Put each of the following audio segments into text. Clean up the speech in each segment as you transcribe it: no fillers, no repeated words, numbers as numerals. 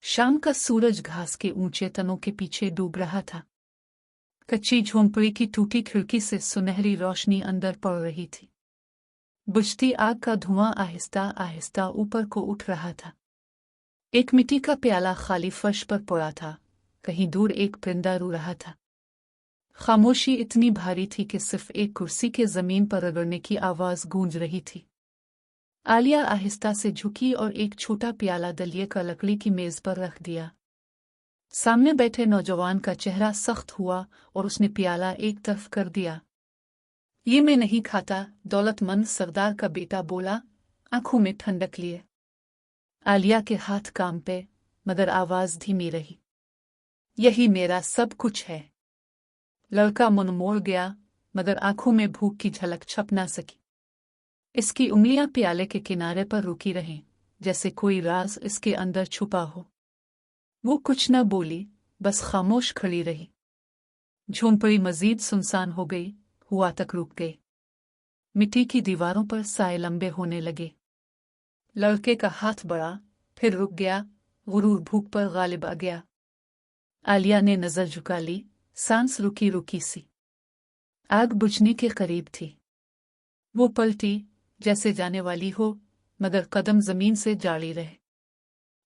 शाम का सूरज घास के ऊंचे तनों के पीछे डूब रहा था। कच्ची झोंपड़ी की टूटी खिड़की से सुनहरी रोशनी अंदर पड़ रही थी। बुझती आग का धुआं आहिस्ता आहिस्ता ऊपर को उठ रहा था। एक मिट्टी का प्याला खाली फर्श पर पड़ा था। कहीं दूर एक परिंदा रो रहा था। खामोशी इतनी भारी थी कि सिर्फ एक कुर्सी के जमीन पर रगड़ने की आवाज गूंज रही थी। आलिया आहिस्ता से झुकी और एक छोटा प्याला दलिए का लकड़ी की मेज पर रख दिया। सामने बैठे नौजवान का चेहरा सख्त हुआ और उसने प्याला एक तरफ कर दिया। ये मैं नहीं खाता, दौलतमंद सरदार का बेटा बोला, आंखों में ठंडक लिए। आलिया के हाथ कांपे, मगर आवाज धीमी रही। यही मेरा सब कुछ है। लड़का मुंह मोड़ गया, मगर आंखों में भूख की झलक छप ना सकी। इसकी उंगलियां प्याले के किनारे पर रुकी रहें, जैसे कोई राज इसके अंदर छुपा हो। वो कुछ न बोली, बस खामोश खड़ी रही। झोंपड़ी मजीद सुनसान हो गई, हुआ तक रुक गई। मिट्टी की दीवारों पर साए लंबे होने लगे। लड़के का हाथ बढ़ा, फिर रुक गया, गुरूर भूख पर गालिब आ गया। आलिया ने नजर झुका ली, सांस रुकी रुकी सी। आग बुझने के करीब थी। वो पलटी, जैसे जाने वाली हो, मगर कदम जमीन से जारी रहे।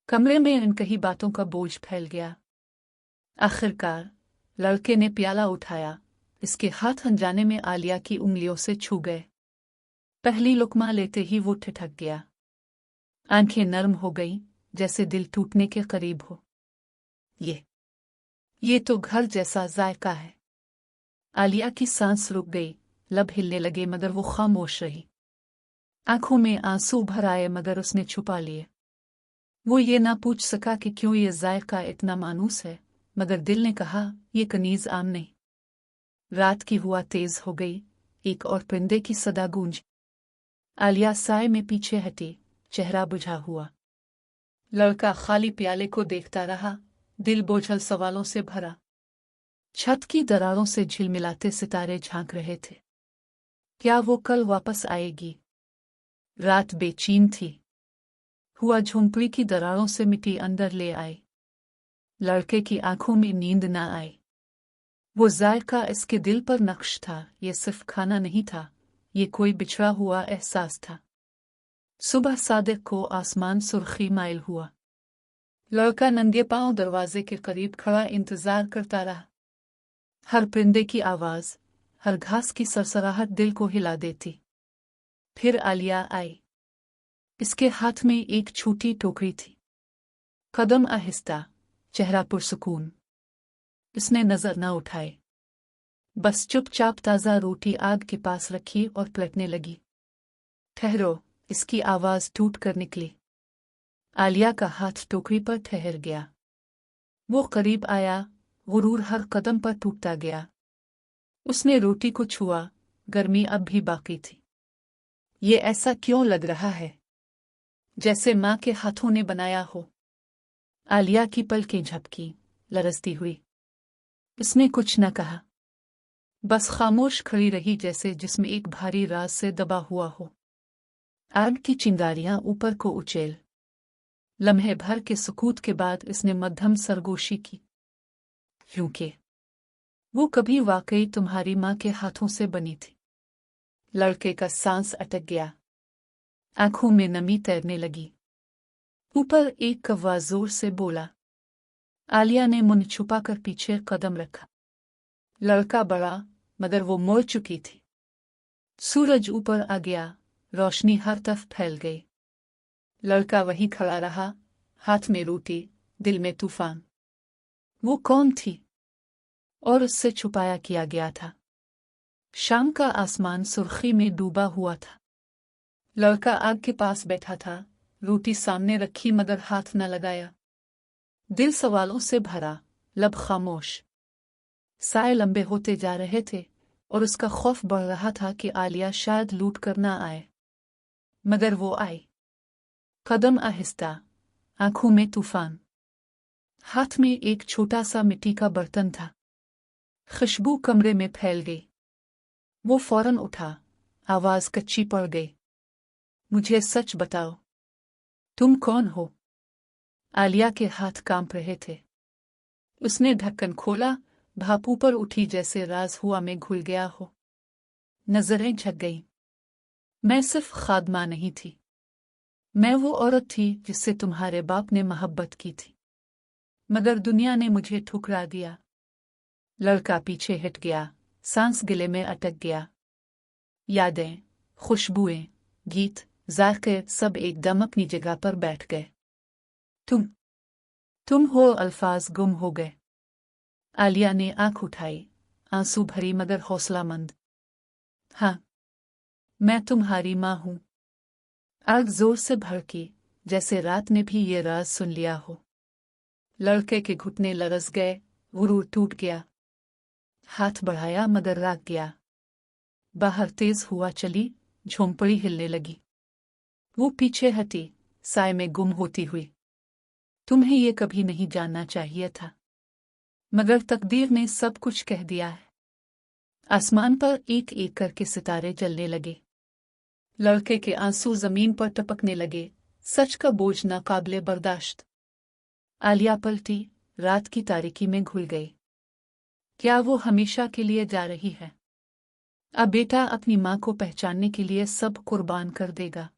कमरे में अनकही बातों का बोझ फैल गया। आखिरकार लड़के ने प्याला उठाया। इसके हाथ अनजाने में आलिया की उंगलियों से छू गए। पहली लुकमा लेते ही वो ठिठक गया। आंखें नर्म हो गईं, जैसे दिल टूटने के करीब हो। ये तो घर जैसा जायका है। आलिया की सांस रुक गई, लब हिलने लगे, मगर वो खामोश रही। आंखों में आंसू भर आए, मगर उसने छुपा लिए। वो ये ना पूछ सका कि क्यों ये जायका इतना मानूस है, मगर दिल ने कहा, ये कनीज आम नहीं। रात की हुआ तेज हो गई, एक और परिंदे की सदा गूंज। आलिया साए में पीछे हटी, चेहरा बुझा हुआ। लड़का खाली प्याले को देखता रहा, दिल बोझल सवालों से भरा। छत की दरारों से झिलमिलाते सितारे झांक रहे थे। क्या वो कल वापस आएगी? रात बेचैन थी। हुआ झोंपड़ी की दरारों से मिट्टी अंदर ले आई। लड़के की आंखों में नींद न आई। वो जायका इसके दिल पर नक्श था। ये सिर्फ खाना नहीं था, ये कोई बिछड़ा हुआ एहसास था। सुबह सादिक को आसमान सुर्खी माइल हुआ। लड़का नंगे पांव दरवाजे के करीब खड़ा इंतजार करता रहा। हर परिंदे की आवाज, हर घास की सरसराहट दिल को हिला देती। फिर आलिया आई। इसके हाथ में एक छोटी टोकरी थी। कदम आहिस्ता, चेहरा पुरसुकून। इसने नजर न उठाए, बस चुपचाप ताजा रोटी आग के पास रखी और पलटने लगी। ठहरो, इसकी आवाज टूट कर निकली। आलिया का हाथ टोकरी पर ठहर गया। वो करीब आया, गुरूर हर कदम पर टूटता गया। उसने रोटी को छुआ, गर्मी अब भी बाकी थी। ये ऐसा क्यों लग रहा है, जैसे माँ के हाथों ने बनाया हो? आलिया की पलकें झपकी, लरजती हुई। उसने कुछ न कहा, बस खामोश खड़ी रही, जैसे जिसमें एक भारी राज से दबा हुआ हो। आग की चिंगारियां ऊपर को उछेल। लम्हे भर के सुकूत के बाद इसने मध्यम सरगोशी की, क्योंकि वो कभी वाकई तुम्हारी माँ के हाथों से बनी थी। लड़के का सांस अटक गया, आंखों में नमी तैरने लगी। ऊपर एक कौवा जोर से बोला। आलिया ने मुंह छुपाकर पीछे कदम रखा। लड़का बढ़ा, मगर वो मुड़ चुकी थी। सूरज ऊपर आ गया, रोशनी हर तरफ फैल गई। लड़का वहीं खड़ा रहा, हाथ में रोटी, दिल में तूफान। वो कौन थी और उससे छुपाया किया गया था? शाम का आसमान सुर्खी में डूबा हुआ था। लड़का आग के पास बैठा था, रोटी सामने रखी, मगर हाथ न लगाया। दिल सवालों से भरा, लब खामोश। साए लंबे होते जा रहे थे और उसका खौफ बढ़ रहा था कि आलिया शायद लूट कर ना आए। मगर वो आई। कदम आहिस्ता, आंखों में तूफान। हाथ में एक छोटा सा मिट्टी का बर्तन था। खुशबू कमरे में फैल गई। वो फौरन उठा, आवाज कच्ची पड़ गई। मुझे सच बताओ, तुम कौन हो? आलिया के हाथ कांप रहे थे। उसने ढक्कन खोला, भाप ऊपर उठी जैसे राज हुआ में घुल गया हो। नजरें झक गईं। मैं सिर्फ खादमा नहीं थी, मैं वो औरत थी जिससे तुम्हारे बाप ने मोहब्बत की थी, मगर दुनिया ने मुझे ठुकरा दिया। लड़का पीछे हट गया, सांस गले में अटक गया। यादें, खुशबुएं, गीत, ज़ायक़े सब एकदम अपनी जगह पर बैठ गए। तुम हो, अल्फाज गुम हो गए। आलिया ने आंख उठाई, आंसू भरी मगर हौसलामंद। हाँ, मैं तुम्हारी माँ हूँ। आग जोर से भड़की, जैसे रात ने भी ये राज सुन लिया हो। लड़के के घुटने लरस गए, गुरूर टूट गया। हाथ बढ़ाया मगर राग गया। बाहर तेज हुआ चली, झोंपड़ी हिलने लगी। वो पीछे हटी, साए में गुम होती हुई। तुम्हें ये कभी नहीं जानना चाहिए था, मगर तकदीर ने सब कुछ कह दिया है। आसमान पर एक एक करके सितारे जलने लगे। लड़के के आंसू जमीन पर टपकने लगे, सच का बोझ नाकाबिले बर्दाश्त। आलिया पलटी, रात की तारीकी में घुल गई। क्या वो हमेशा के लिए जा रही है? अब बेटा अपनी माँ को पहचानने के लिए सब कुर्बान कर देगा।